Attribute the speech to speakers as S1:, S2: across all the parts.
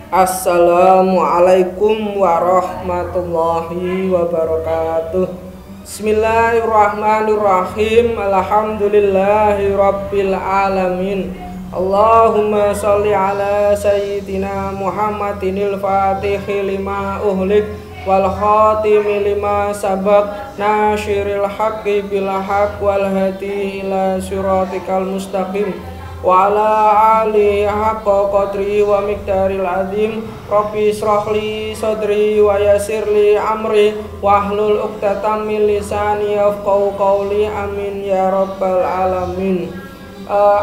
S1: Assalamualaikum warahmatullahi wabarakatuh. Bismillahirrahmanirrahim. Alhamdulillahi rabbil alamin. Allahumma sholli ala sayyidina Muhammadinil fatihi lima uhlik wal khatimi lima sabaq nasyiril haqqi bil haqq wal hadi ila siratikal mustaqim wa ala alihi haqqa qadri wa miqdaril azim. Rabbi shrahli sadri wa yassirli amri wahlul 'uqdatam min lisani yafqahu qawli, amin ya rabbal alamin.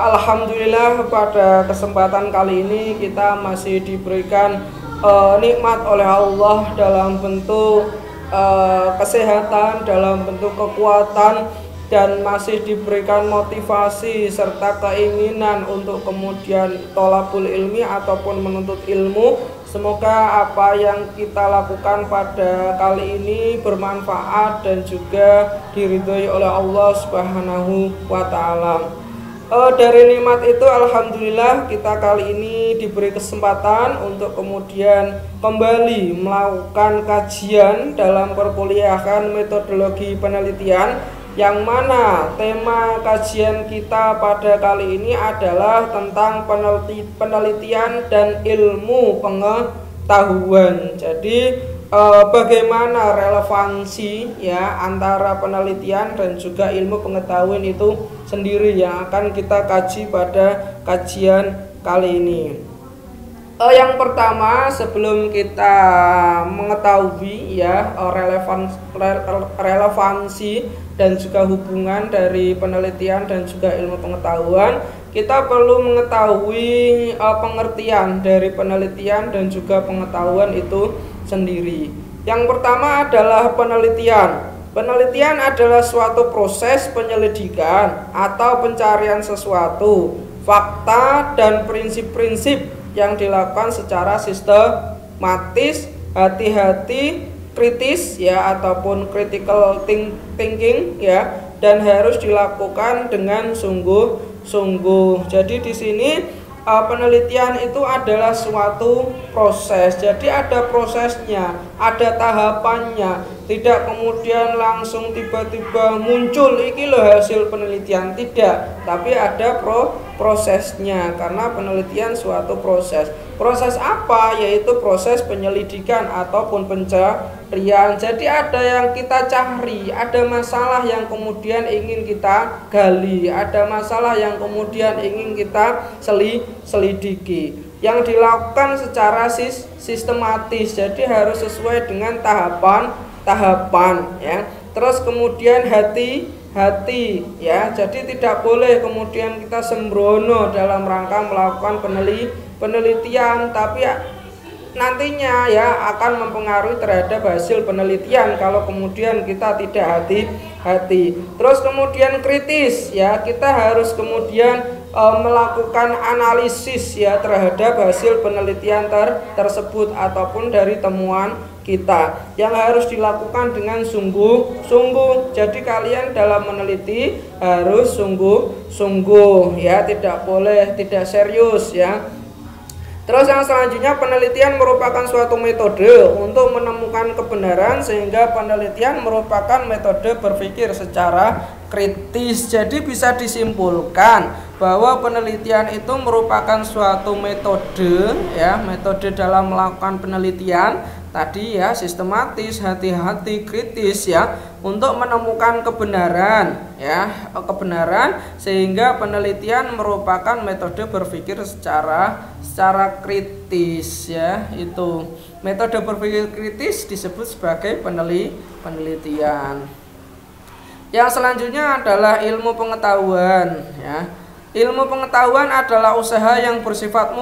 S1: Alhamdulillah, pada kesempatan kali ini kita masih diberikan nikmat oleh Allah dalam bentuk kesehatan, dalam bentuk kekuatan, dan masih diberikan motivasi serta keinginan untuk kemudian thalabul ilmi ataupun menuntut ilmu. Semoga apa yang kita lakukan pada kali ini bermanfaat dan juga diridhoi oleh Allah Subhanahu wa ta'ala. Dari nikmat itu alhamdulillah kita kali ini diberi kesempatan untuk kemudian kembali melakukan kajian dalam perkuliahan metodologi penelitian, yang mana tema kajian kita pada kali ini adalah tentang penelitian dan ilmu pengetahuan. Jadi bagaimana relevansi ya antara penelitian dan juga ilmu pengetahuan itu sendiri yang akan kita kaji pada kajian kali ini. Yang pertama, sebelum kita mengetahui ya relevansi dan juga hubungan dari penelitian dan juga ilmu pengetahuan, kita perlu mengetahui pengertian dari penelitian dan juga pengetahuan itu sendiri. Yang pertama adalah penelitian. Penelitian adalah suatu proses penyelidikan atau pencarian sesuatu, fakta dan prinsip-prinsip yang dilakukan secara sistematis, hati-hati, kritis ya, ataupun critical thinking ya, dan harus dilakukan dengan sungguh-sungguh. Jadi di sini penelitian itu adalah suatu proses. Jadi ada prosesnya, ada tahapannya. Tidak kemudian langsung tiba-tiba muncul iki loh hasil penelitian, tidak, tapi ada prosesnya, karena penelitian suatu proses. Proses apa? Yaitu proses penyelidikan ataupun pencarian. Jadi ada yang kita cari, ada masalah yang kemudian ingin kita gali, ada masalah yang kemudian ingin kita selidiki, yang dilakukan secara sistematis. Jadi harus sesuai dengan tahapan ya. Terus kemudian hati-hati ya. Jadi tidak boleh kemudian kita sembrono dalam rangka melakukan penelitian, tapi nantinya ya akan mempengaruhi terhadap hasil penelitian kalau kemudian kita tidak hati-hati. Terus kemudian kritis ya, kita harus kemudian melakukan analisis ya terhadap hasil penelitian tersebut ataupun dari temuan kita, yang harus dilakukan dengan sungguh-sungguh. Jadi kalian dalam meneliti harus sungguh-sungguh ya, tidak boleh tidak serius ya. Terus yang selanjutnya, penelitian merupakan suatu metode untuk menemukan kebenaran, sehingga penelitian merupakan metode berpikir secara kritis. Jadi bisa disimpulkan bahwa penelitian itu merupakan suatu metode ya, metode dalam melakukan penelitian tadi ya, sistematis, hati-hati, kritis ya, untuk menemukan kebenaran ya, kebenaran, sehingga penelitian merupakan metode berpikir secara kritis ya. Itu metode berpikir kritis disebut sebagai penelitian. Yang selanjutnya adalah ilmu pengetahuan ya. Ilmu pengetahuan adalah usaha yang bersifat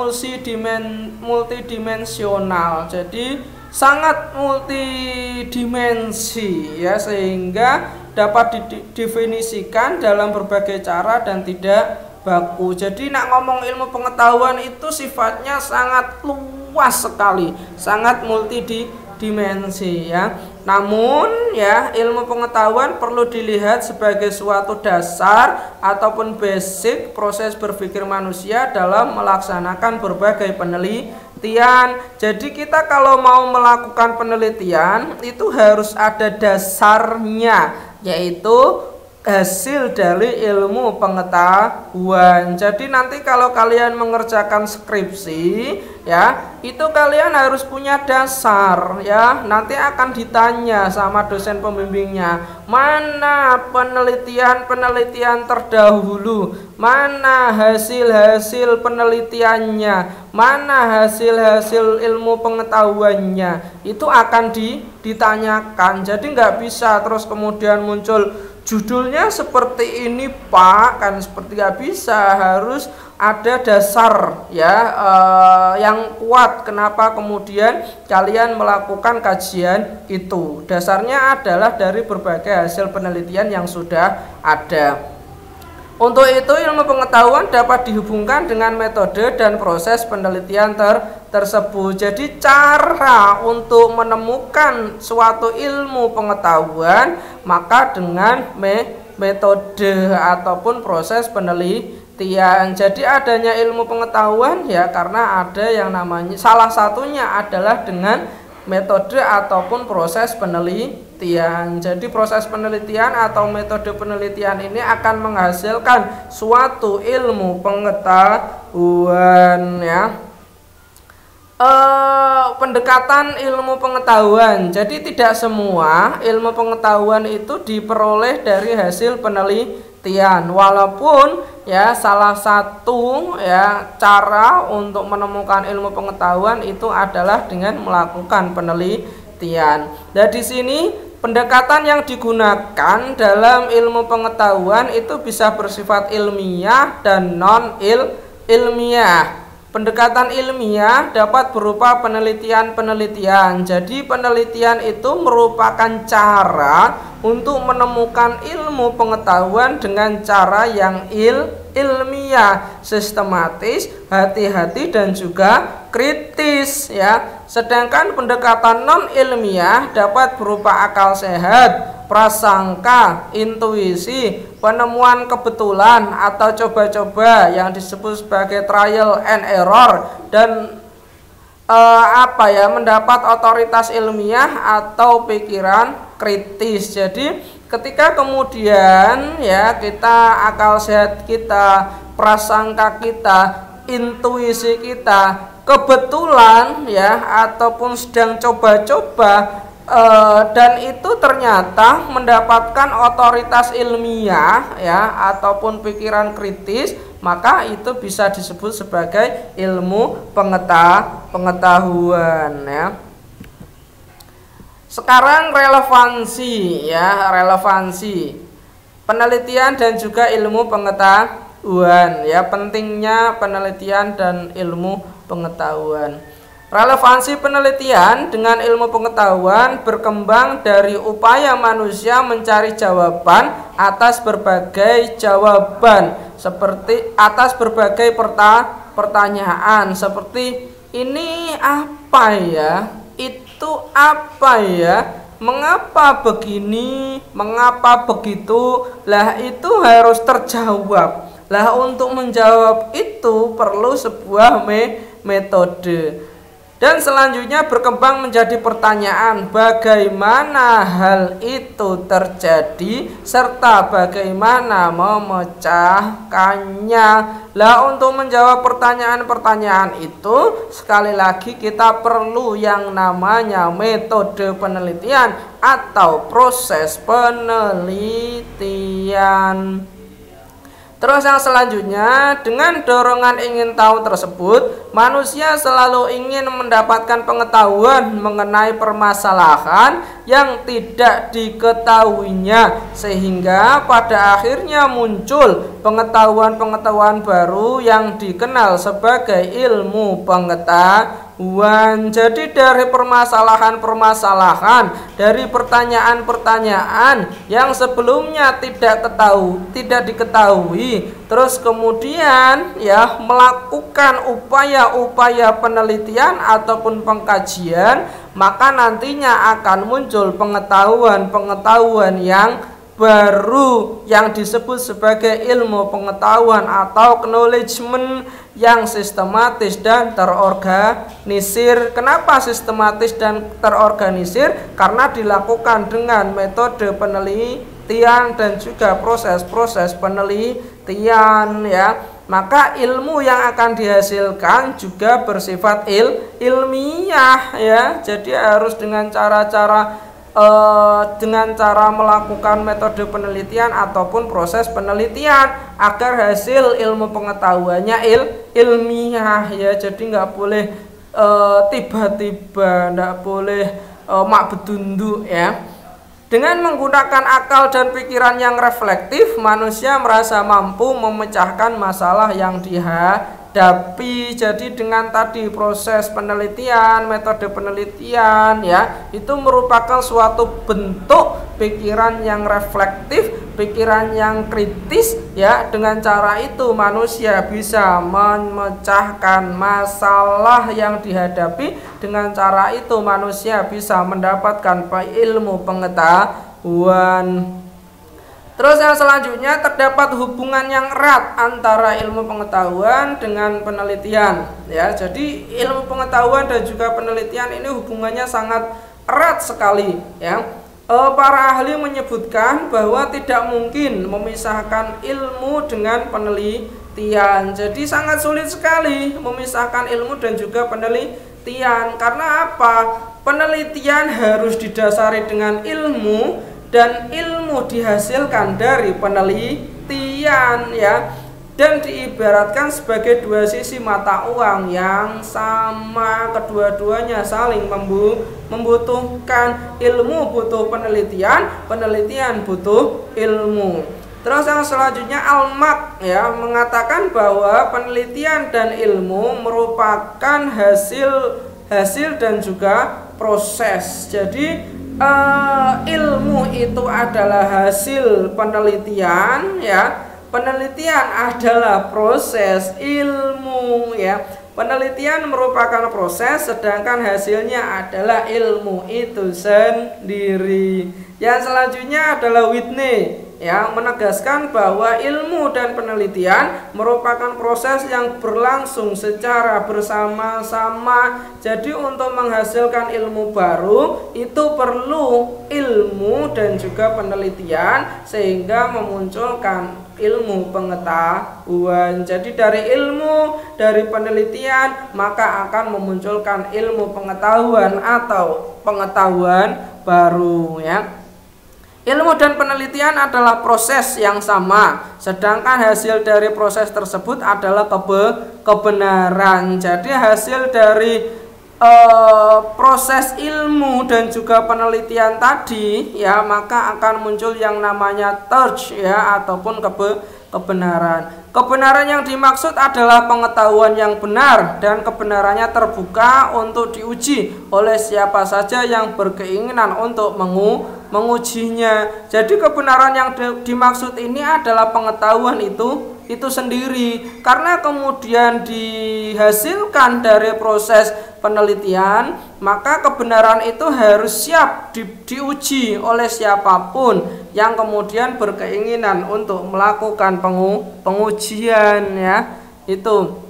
S1: multidimensional. Jadi sangat multidimensi ya, sehingga dapat didefinisikan dalam berbagai cara dan tidak baku. Jadi nak ngomong ilmu pengetahuan itu sifatnya sangat luas sekali, sangat multidimensi ya. Namun ya, ilmu pengetahuan perlu dilihat sebagai suatu dasar ataupun basic proses berpikir manusia dalam melaksanakan berbagai Jadi kita kalau mau melakukan penelitian itu harus ada dasarnya, yaitu hasil dari ilmu pengetahuan. Jadi nanti kalau kalian mengerjakan skripsi ya, itu kalian harus punya dasar ya. Nanti akan ditanya sama dosen pembimbingnya, mana penelitian terdahulu, mana hasil-hasil penelitiannya, mana hasil-hasil ilmu pengetahuannya. Itu akan ditanyakan. Jadi nggak bisa terus kemudian muncul judulnya seperti ini Pak, kan seperti nggak bisa, harus ada dasar ya yang kuat kenapa kemudian kalian melakukan kajian itu. Dasarnya adalah dari berbagai hasil penelitian yang sudah ada. Untuk itu ilmu pengetahuan dapat dihubungkan dengan metode dan proses penelitian tersebut. Jadi cara untuk menemukan suatu ilmu pengetahuan maka dengan metode ataupun proses penelitian. Jadi adanya ilmu pengetahuan ya karena ada yang namanya, salah satunya adalah dengan metode ataupun proses penelitian. Jadi proses penelitian atau metode penelitian ini akan menghasilkan suatu ilmu pengetahuan ya. Pendekatan ilmu pengetahuan. Jadi tidak semua ilmu pengetahuan itu diperoleh dari hasil penelitian. Walaupun ya salah satu ya cara untuk menemukan ilmu pengetahuan itu adalah dengan melakukan penelitian. Dan di sini pendekatan yang digunakan dalam ilmu pengetahuan itu bisa bersifat ilmiah dan non-ilmiah. Pendekatan ilmiah dapat berupa penelitian-penelitian. Jadi penelitian itu merupakan cara untuk menemukan ilmu pengetahuan dengan cara yang ilmiah, sistematis, hati-hati dan juga kritis ya. Sedangkan pendekatan non ilmiah dapat berupa akal sehat, prasangka, intuisi, penemuan kebetulan atau coba-coba yang disebut sebagai trial and error, dan mendapat otoritas ilmiah atau pikiran kritis. Jadi ketika kemudian ya kita akal sehat kita, prasangka kita, intuisi kita, kebetulan ya ataupun sedang coba-coba dan itu ternyata mendapatkan otoritas ilmiah ya ataupun pikiran kritis, maka itu bisa disebut sebagai ilmu pengetahuan ya. Sekarang relevansi penelitian dan juga ilmu pengetahuan ya, pentingnya penelitian dan ilmu pengetahuan. Relevansi penelitian dengan ilmu pengetahuan berkembang dari upaya manusia mencari jawaban atas berbagai pertanyaan seperti ini apa ya, itu apa ya, mengapa begini, mengapa begitu. Lah itu harus terjawab. Lah untuk menjawab itu perlu sebuah metode. Dan selanjutnya berkembang menjadi pertanyaan bagaimana hal itu terjadi serta bagaimana memecahkannya. Lah untuk menjawab pertanyaan-pertanyaan itu sekali lagi kita perlu yang namanya metode penelitian atau proses penelitian. Terus yang selanjutnya, dengan dorongan ingin tahu tersebut, manusia selalu ingin mendapatkan pengetahuan mengenai permasalahan yang tidak diketahuinya, sehingga pada akhirnya muncul pengetahuan-pengetahuan baru yang dikenal sebagai ilmu pengetahuan. Jadi dari permasalahan-permasalahan, dari pertanyaan-pertanyaan yang sebelumnya tidak diketahui, terus kemudian ya melakukan upaya-upaya penelitian ataupun pengkajian, maka nantinya akan muncul pengetahuan-pengetahuan yang baru yang disebut sebagai ilmu pengetahuan atau acknowledgement yang sistematis dan terorganisir. Kenapa sistematis dan terorganisir? Karena dilakukan dengan metode penelitian dan juga proses-proses penelitian ya. Maka ilmu yang akan dihasilkan juga bersifat ilmiah ya. Jadi harus dengan cara melakukan metode penelitian ataupun proses penelitian agar hasil ilmu pengetahuannya ilmiah ya. Jadi nggak boleh tiba-tiba, nggak boleh mak bedunduk ya. Dengan menggunakan akal dan pikiran yang reflektif, manusia merasa mampu memecahkan masalah yang dihadapi. Jadi dengan tadi proses penelitian, metode penelitian ya, itu merupakan suatu bentuk pikiran yang reflektif, pikiran yang kritis ya. Dengan cara itu manusia bisa memecahkan masalah yang dihadapi. Dengan cara itu manusia bisa mendapatkan ilmu pengetahuan. Terus yang selanjutnya, terdapat hubungan yang erat antara ilmu pengetahuan dengan penelitian ya. Jadi ilmu pengetahuan dan juga penelitian ini hubungannya sangat erat sekali ya. Para ahli menyebutkan bahwa tidak mungkin memisahkan ilmu dengan penelitian. Jadi sangat sulit sekali memisahkan ilmu dan juga penelitian. Karena apa? Penelitian harus didasari dengan ilmu dan ilmu dihasilkan dari penelitian ya. Dan diibaratkan sebagai dua sisi mata uang yang sama, kedua-duanya saling membutuhkan. Ilmu butuh penelitian, penelitian butuh ilmu. Terus yang selanjutnya Al-Mak ya mengatakan bahwa penelitian dan ilmu merupakan hasil dan juga proses. Jadi ilmu itu adalah hasil penelitian ya. Penelitian adalah proses ilmu ya. Penelitian merupakan proses, sedangkan hasilnya adalah ilmu itu sendiri. Yang selanjutnya adalah Whitney yang menegaskan bahwa ilmu dan penelitian merupakan proses yang berlangsung secara bersama-sama. Jadi untuk menghasilkan ilmu baru itu perlu ilmu dan juga penelitian sehingga memunculkan ilmu pengetahuan. Jadi dari ilmu, dari penelitian maka akan memunculkan ilmu pengetahuan atau pengetahuan baru ya. Ilmu dan penelitian adalah proses yang sama, sedangkan hasil dari proses tersebut adalah kebenaran. Jadi hasil dari proses ilmu dan juga penelitian tadi ya, maka akan muncul yang namanya truth ya, ataupun kebenaran. Kebenaran yang dimaksud adalah pengetahuan yang benar dan kebenarannya terbuka untuk diuji oleh siapa saja yang berkeinginan untuk mengujinya. Jadi kebenaran yang dimaksud ini adalah pengetahuan itu sendiri, karena kemudian dihasilkan dari proses penelitian, maka kebenaran itu harus siap diuji oleh siapapun yang kemudian berkeinginan untuk melakukan pengujian ya. Itu.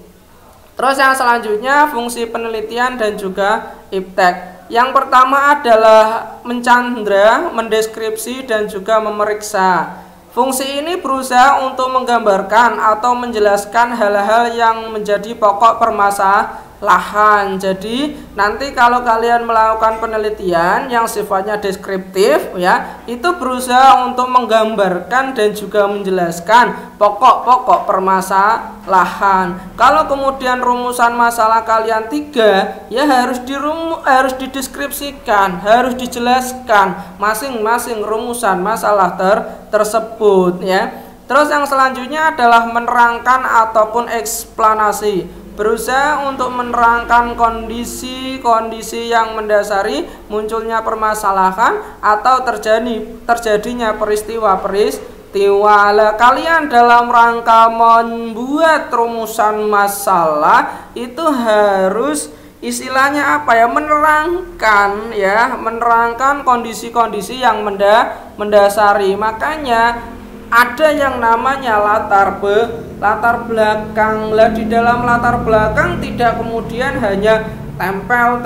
S1: Terus yang selanjutnya fungsi penelitian dan juga iptek. Yang pertama adalah mencandra, mendeskripsi dan juga memeriksa. Fungsi ini berusaha untuk menggambarkan atau menjelaskan hal-hal yang menjadi pokok permasalahan. Jadi nanti kalau kalian melakukan penelitian yang sifatnya deskriptif ya, itu berusaha untuk menggambarkan dan juga menjelaskan pokok-pokok permasalahan. Kalau kemudian rumusan masalah kalian 3 ya, harus dideskripsikan, harus dijelaskan masing-masing rumusan masalah tersebut ya. Terus yang selanjutnya adalah menerangkan ataupun eksplanasi. Berusaha untuk menerangkan kondisi-kondisi yang mendasari munculnya permasalahan atau terjadinya peristiwa. Kalian dalam rangka membuat rumusan masalah itu harus istilahnya apa ya, menerangkan kondisi-kondisi yang mendasari. Makanya ada yang namanya latar latar belakang. Lah di dalam latar belakang tidak kemudian hanya tempel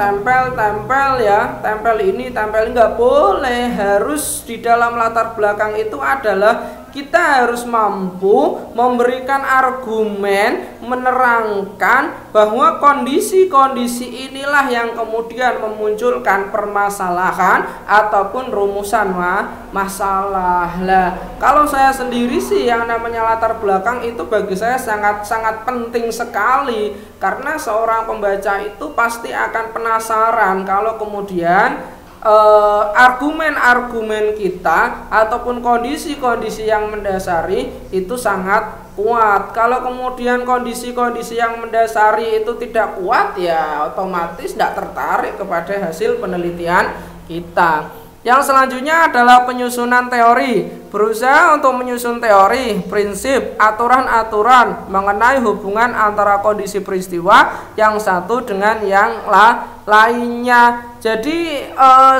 S1: ya, tempel ini, tempel nggak boleh. Harus di dalam latar belakang itu adalah kita harus mampu memberikan argumen, menerangkan bahwa kondisi-kondisi inilah yang kemudian memunculkan permasalahan ataupun rumusan masalah. Lah, kalau saya sendiri sih yang namanya latar belakang itu bagi saya sangat-sangat penting sekali, karena seorang pembaca itu pasti akan penasaran kalau kemudian argumen-argumen kita ataupun kondisi-kondisi yang mendasari itu sangat kuat. Kalau kemudian kondisi-kondisi yang mendasari itu tidak kuat, ya otomatis tidak tertarik kepada hasil penelitian kita. Yang selanjutnya adalah penyusunan teori. Berusaha untuk menyusun teori, prinsip, aturan-aturan mengenai hubungan antara kondisi peristiwa yang satu dengan yang lainnya. Jadi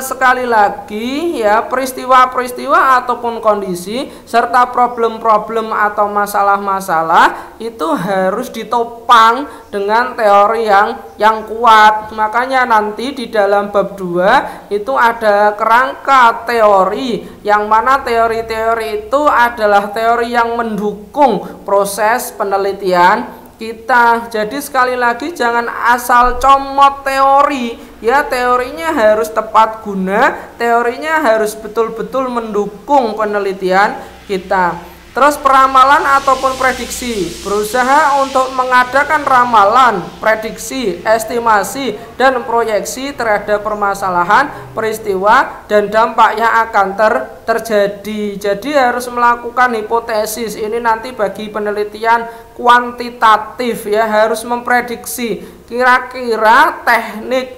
S1: sekali lagi ya, peristiwa-peristiwa ataupun kondisi serta problem-problem atau masalah-masalah itu harus ditopang dengan teori yang kuat. Makanya nanti di dalam bab 2 itu ada kerangka teori, yang mana teori-teori itu adalah teori yang mendukung proses penelitian kita. Jadi sekali lagi jangan asal comot teori ya, teorinya harus tepat guna, teorinya harus betul-betul mendukung penelitian kita. Terus peramalan ataupun prediksi, berusaha untuk mengadakan ramalan, prediksi, estimasi, dan proyeksi terhadap permasalahan, peristiwa, dan dampak yang akan terjadi. Jadi harus melakukan hipotesis. Ini nanti bagi penelitian kuantitatif ya, harus memprediksi kira-kira teknik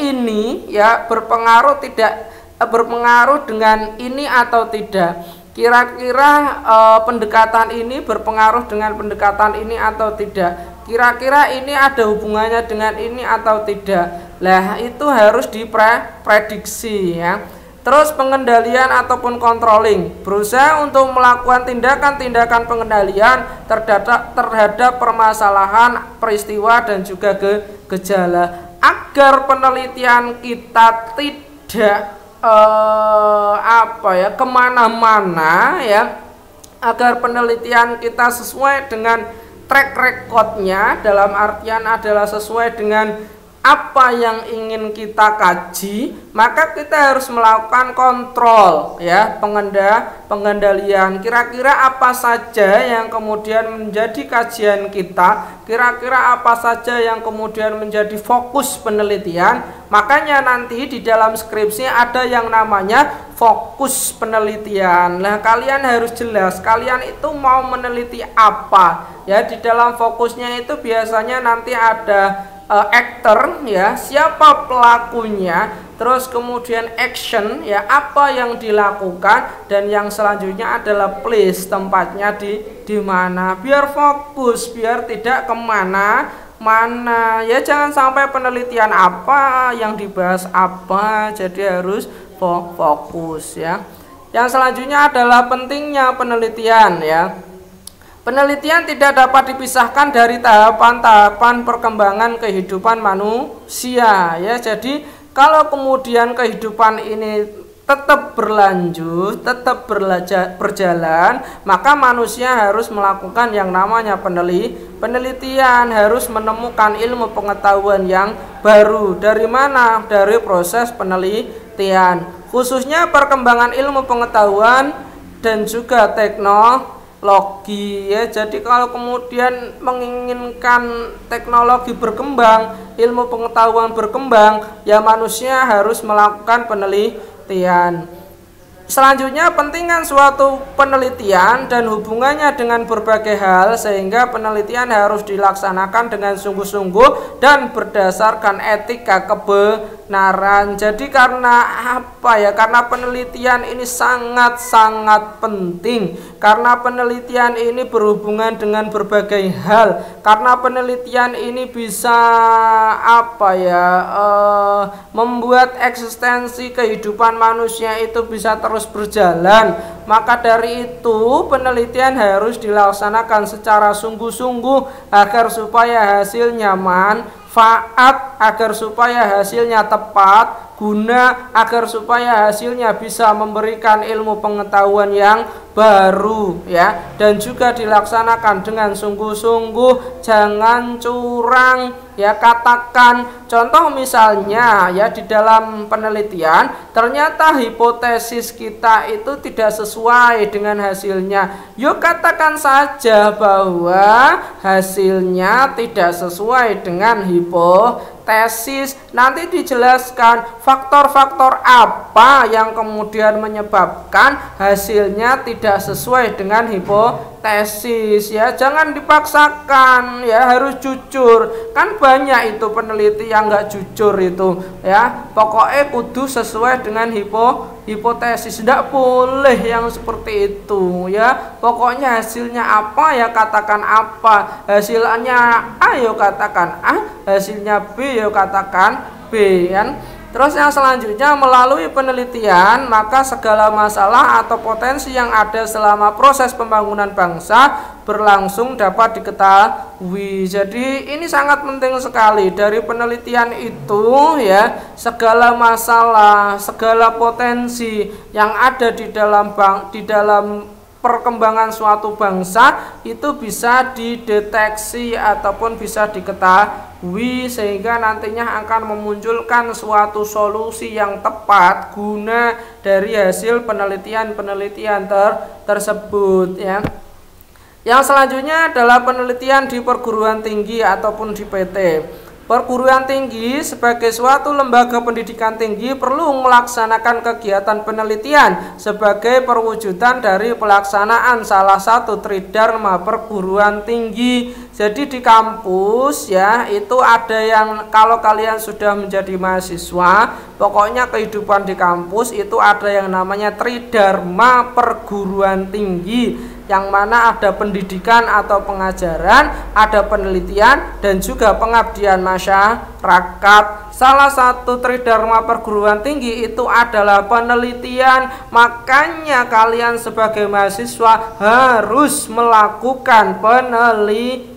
S1: ini ya berpengaruh dengan ini atau tidak. Kira-kira pendekatan ini berpengaruh dengan pendekatan ini atau tidak. Kira-kira ini ada hubungannya dengan ini atau tidak. Lah itu harus diprediksi ya. Terus pengendalian ataupun controlling, berusaha untuk melakukan tindakan-tindakan pengendalian terhadap permasalahan, peristiwa, dan juga gejala, agar penelitian kita tidak kemana-mana ya, agar penelitian kita sesuai dengan track recordnya, dalam artian adalah sesuai dengan apa yang ingin kita kaji, maka kita harus melakukan kontrol ya, pengendalian. Kira-kira apa saja yang kemudian menjadi kajian kita, kira-kira apa saja yang kemudian menjadi fokus penelitian. Makanya nanti di dalam skripsi ada yang namanya fokus penelitian. Nah, kalian harus jelas kalian itu mau meneliti apa ya. Di dalam fokusnya itu biasanya nanti ada actor ya, siapa pelakunya, terus kemudian action ya, apa yang dilakukan, dan yang selanjutnya adalah place, tempatnya di mana, biar fokus, biar tidak kemana-mana ya. Jangan sampai penelitian apa yang dibahas apa, jadi harus fokus ya. Yang selanjutnya adalah pentingnya penelitian ya. Penelitian tidak dapat dipisahkan dari tahapan-tahapan perkembangan kehidupan manusia ya. Jadi kalau kemudian kehidupan ini tetap berlanjut, tetap berjalan, maka manusia harus melakukan yang namanya penelitian, harus menemukan ilmu pengetahuan yang baru. Dari mana? Dari proses penelitian, khususnya perkembangan ilmu pengetahuan dan juga teknologi ya. Jadi kalau kemudian menginginkan teknologi berkembang, ilmu pengetahuan berkembang, ya manusia harus melakukan penelitian. Selanjutnya, pentingan suatu penelitian dan hubungannya dengan berbagai hal, sehingga penelitian harus dilaksanakan dengan sungguh-sungguh dan berdasarkan etika kebenaran. Jadi karena apa ya? Karena penelitian ini sangat-sangat penting. Karena penelitian ini berhubungan dengan berbagai hal. Karena penelitian ini bisa apa ya? Membuat eksistensi kehidupan manusia itu bisa terus terus berjalan. Maka dari itu penelitian harus dilaksanakan secara sungguh-sungguh agar supaya hasilnya manfaat, agar supaya hasilnya tepat guna, agar supaya hasilnya bisa memberikan ilmu pengetahuan yang baru ya, dan juga dilaksanakan dengan sungguh-sungguh, jangan curang ya. Katakan contoh misalnya ya, di dalam penelitian ternyata hipotesis kita itu tidak sesuai dengan hasilnya. Yuk katakan saja bahwa hasilnya tidak sesuai dengan hipotesis. Nanti dijelaskan faktor-faktor apa yang kemudian menyebabkan hasilnya tidak sesuai dengan hipotesis ya. Jangan dipaksakan ya, harus jujur. Kan banyak itu peneliti yang nggak jujur itu ya. Pokoknya kudu sesuai dengan hipotesis. Tidak boleh yang seperti itu ya. Pokoknya hasilnya apa ya katakan apa, hasilnya A ya katakan A, hasilnya B ya katakan B kan. Terus yang selanjutnya, melalui penelitian maka segala masalah atau potensi yang ada selama proses pembangunan bangsa berlangsung dapat diketahui. Jadi ini sangat penting sekali dari penelitian itu ya, segala masalah, segala potensi yang ada di dalam perkembangan suatu bangsa itu bisa dideteksi ataupun bisa diketahui, sehingga nantinya akan memunculkan suatu solusi yang tepat guna dari hasil penelitian tersebut ya. Yang selanjutnya adalah penelitian di perguruan tinggi ataupun di PT. Perguruan tinggi sebagai suatu lembaga pendidikan tinggi perlu melaksanakan kegiatan penelitian sebagai perwujudan dari pelaksanaan salah satu tridharma perguruan tinggi. Jadi di kampus ya, itu ada yang, kalau kalian sudah menjadi mahasiswa, pokoknya kehidupan di kampus itu ada yang namanya tridharma perguruan tinggi, yang mana ada pendidikan atau pengajaran, ada penelitian, dan juga pengabdian masyarakat. Salah satu tridharma perguruan tinggi itu adalah penelitian. Makanya kalian sebagai mahasiswa harus melakukan penelitian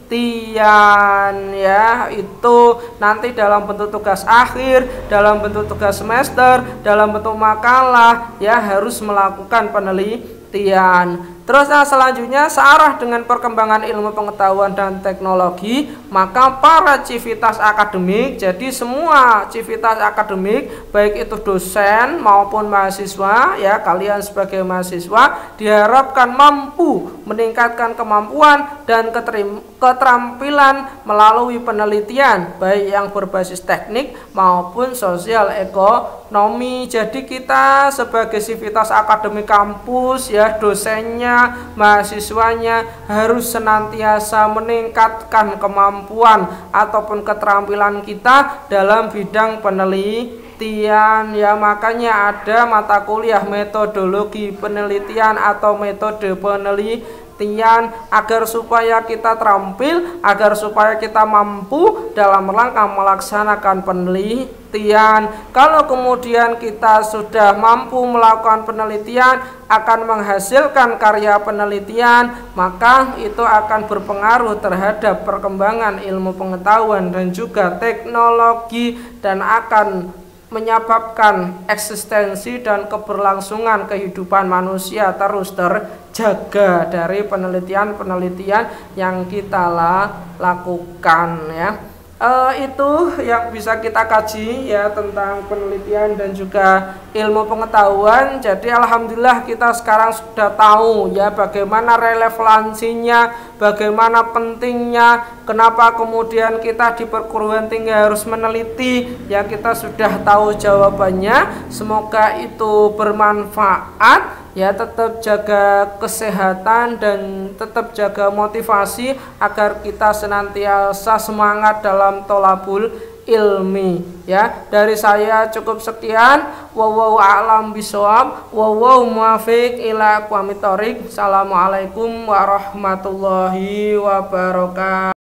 S1: ya, itu nanti dalam bentuk tugas akhir, dalam bentuk tugas semester, dalam bentuk makalah ya, harus melakukan penelitian. Terus selanjutnya, searah dengan perkembangan ilmu pengetahuan dan teknologi, maka para civitas akademik, jadi semua civitas akademik, baik itu dosen maupun mahasiswa ya, kalian sebagai mahasiswa diharapkan mampu meningkatkan kemampuan dan keterampilan melalui penelitian, baik yang berbasis teknik maupun sosial ekonomi. Jadi kita sebagai civitas akademik kampus ya, dosennya, mahasiswanya harus senantiasa meningkatkan kemampuan ataupun keterampilan kita dalam bidang penelitian ya. Makanya ada mata kuliah metodologi penelitian atau metode penelitian, agar supaya kita terampil, agar supaya kita mampu dalam rangka melaksanakan penelitian. Kalau kemudian kita sudah mampu melakukan penelitian, akan menghasilkan karya penelitian, maka itu akan berpengaruh terhadap perkembangan ilmu pengetahuan dan juga teknologi, dan akan menyebabkan eksistensi dan keberlangsungan kehidupan manusia terus terjaga dari penelitian-penelitian yang kita lakukan ya. Itu yang bisa kita kaji ya, tentang penelitian dan juga ilmu pengetahuan. Jadi alhamdulillah kita sekarang sudah tahu ya bagaimana relevansinya, bagaimana pentingnya, kenapa kemudian kita di perguruan tinggi harus meneliti ya. Kita sudah tahu jawabannya. Semoga itu bermanfaat ya. Tetap jaga kesehatan dan tetap jaga motivasi agar kita senantiasa semangat dalam tholabul ilmi ya. Dari saya cukup sekian. Wallahu a'lam bishawab, wallahu muwaffiq ila aqwamit thoriq. Assalamualaikum warahmatullahi wabarakatuh.